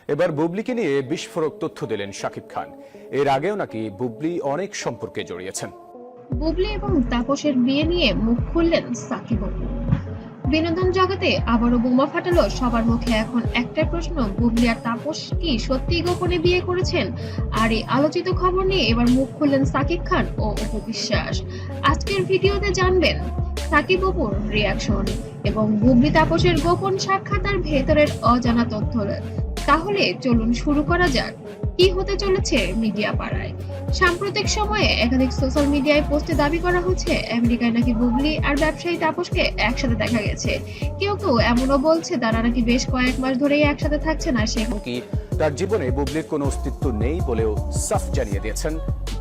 এবার বুবলিকে নিয়ে বিস্ফোরক তথ্য দিলেন শাকিব খান। এর আগেও নাকি বুবলি অনেক সম্পর্কে জড়িয়েছেন। বুবলি এবং তাপসের বিয়ে নিয়ে মুখ খুললেন সাকিব অপু। বিনোদন জগতে আবারও বোমা ফাটালো সবার মুখে। এখন একটাই প্রশ্ন, বুবলি আর তাপস কি সত্যিই গোপনে বিয়ে করেছেন? আর এই আলোচিত খবর নিয়ে এবার মুখ খুললেন সাকিব খান ও অপু বিশ্বাস। আজকের ভিডিওতে জানবেন সাকিব অপুর রিয়াকশন এবং বুবলি তাপসের গোপন সাক্ষাৎ আর ভেতরের অজানা তথ্য। তাহলে চলুন শুরু করা যাক। কি হতে চলেছে মিডিয়া পাড়ায়? সাম্প্রতিক সময়ে একাধিক সোশ্যাল মিডিয়ায় পোস্টে দাবি করা হচ্ছে আমেরিকায় নাকি বুবলি আর ব্যবসায়ী তাপসকে একসাথে দেখা গেছে। কেউ কেউ এমনও বলছে তারা নাকি বেশ কয়েক মাস ধরেই একসাথে থাকছে না। সে কি তার জীবনে বুবলির কোনো অস্তিত্ব নেই বলেও সাফ জানিয়ে দিয়েছেন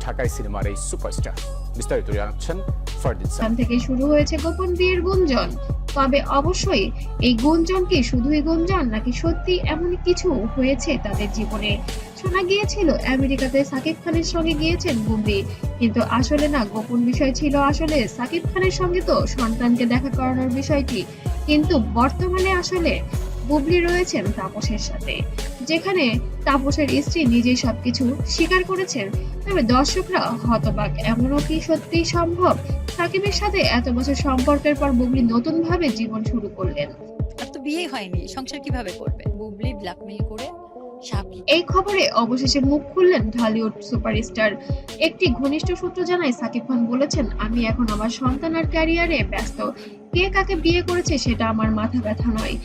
ঢাকাই সিনেমার এই সুপারস্টার। বিস্তারিত জানাচ্ছেন ফারদিন সাহেব। থেকে শুরু হয়েছে গোপন বিয়ের গুঞ্জন। তবে অবশ্যই এই গুঞ্জন কি শুধুই গুঞ্জন নাকি সত্যি এমন কিছু হয়েছে তাদের জীবনে? শোনা গিয়েছিল আমেরিকাতে সাকিব খানের সঙ্গে গিয়েছেন বুবলি, কিন্তু আসলে না, গোপন বিষয় ছিল আসলে সাকিব খানের সঙ্গে তো সন্তানকে দেখা করানোর বিষয়টি। কিন্তু বর্তমানে আসলে বুবলি রয়েছেন তাপসের সাথে, যেখানে তাপসের স্ত্রী নিজেই সবকিছু স্বীকার করেছেন। তবে দর্শকরা হতবাক, এমনও কি সত্যি সম্ভব? সাকিবের সাথে এত বছর সম্পর্কের পর বুবলি নতুন ভাবে জীবন শুরু করলেন। আর তো বিয়ে হয়নি, সংসার কিভাবে করবে? বুবলি ব্ল্যাকমেইল করে এই খবরে অবশেষে মুখ খুললেন ঢালিউড সুপারস্টার। একটি ঘনিষ্ঠ সূত্র জানায় সাকিব খান বলেছেন, আমি এখন আমার সন্তান আর ক্যারিয়ারে ব্যস্ত। কে কাকে বিয়ে করেছে সেটা আমার মাথা ব্যথা নয়।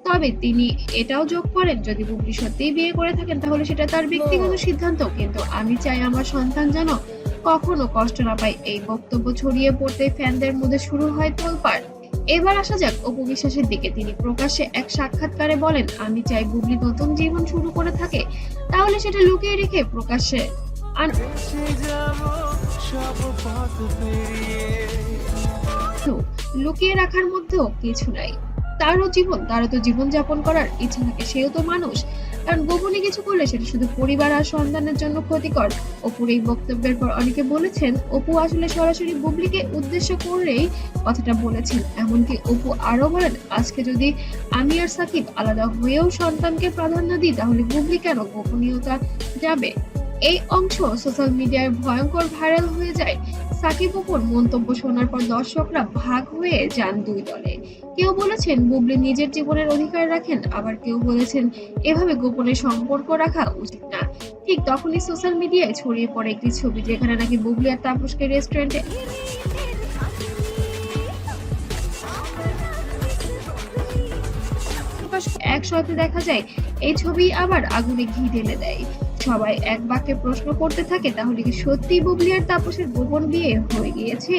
তবে তিনি এটাও যোগ করেন, যদি বুবলি সত্যিই বিয়ে করে থাকেন তাহলে সেটা তার ব্যক্তিগত সিদ্ধান্ত, কিন্তু আমি চাই আমার সন্তান যেন কখনো কষ্ট না পায়। এই বক্তব্য ছড়িয়ে পড়তে ফ্যানদের মধ্যে শুরু হয় তোলপাড়। এবার আসা যাক অপু বিশ্বাসের দিকে। তিনি প্রকাশ্যে এক সাক্ষাৎকারে বলেন, আমি চাই বুবলি নতুন জীবন শুরু করে থাকে, তাহলে সেটা লুকিয়ে রেখে প্রকাশ্যে লুকিয়ে রাখার মধ্যেও কিছু নাই। তারও জীবন, তারও তো জীবন যাপন করার ইচ্ছা থাকে, সেও তো মানুষ। কারণ গোপনে কিছু করলে সেটা শুধু পরিবার আর সন্তানের জন্য ক্ষতিকর। অপুর এই বক্তব্যের পর অনেকে বলেছেন অপু আসলে সরাসরি বুবলিকে উদ্দেশ্য করেই কথাটা বলেছেন। এমনকি অপু আরো বলেন, আজকে যদি আমি আর সাকিব আলাদা হয়েও সন্তানকে প্রাধান্য দিই তাহলে বুবলি কেন গোপনীয়তা যাবে? এই অংশ সোশ্যাল মিডিয়ায় ভয়ঙ্কর ভাইরাল হয়ে যায়। সাকিব অপুর মন্তব্য শোনার পর দর্শকরা ভাগ হয়ে যান দুই দলে। কেউ বলেছেন বুবলি নিজের জীবনের অধিকার রাখেন, আবার কেউ বলেছেন এভাবে গোপনে সম্পর্ক রাখা উচিত না। ঠিক তখনই সোশ্যাল মিডিয়ায় ছড়িয়ে পড়ে একটি ছবি, যেখানে নাকি বুবলি আর তাপসকে রেস্টুরেন্টে একসাথে দেখা যায়। এই ছবি আবার আগুনে ঘি ঢেলে দেয়। সবাই এক বাক্যে প্রশ্ন করতে থাকে, তাহলে কি সত্যি বুবলি আর তাপসের গোপন বিয়ে হয়ে গিয়েছে?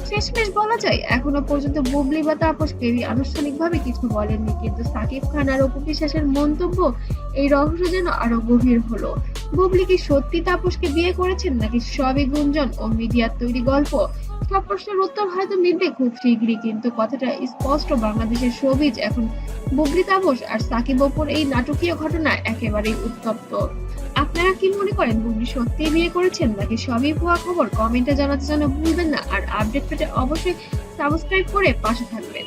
শেষমেশ বলা যায় এখনো পর্যন্ত বুবলি বা তাপস কেউই আনুষ্ঠানিকভাবে কিছু বলেননি, কিন্তু সাকিব খান আর অপু বিশ্বাসের মন্তব্য এই রহস্য যেন আরো গভীর হলো। বুবলি কি সত্যি তাপসকে বিয়ে করেছেন নাকি সবই গুঞ্জন ও মিডিয়ার তৈরি গল্প? সব প্রশ্নের উত্তর হয়তো মিলবে খুব শীঘ্রই, কিন্তু কথাটা স্পষ্ট, বাংলাদেশের শোবিজ এখন বুবলি তাপস আর সাকিব অপুর এই নাটকীয় ঘটনা একেবারেই উত্তপ্ত। আপনারা কি মনে করেন, বুবলি সত্যিই বিয়ে করেছেন নাকি সবই ভুয়া খবর? কমেন্টে জানাতে যেন ভুলবেন না। আর আপডেট পেতে অবশ্যই সাবস্ক্রাইব করে পাশে থাকবেন।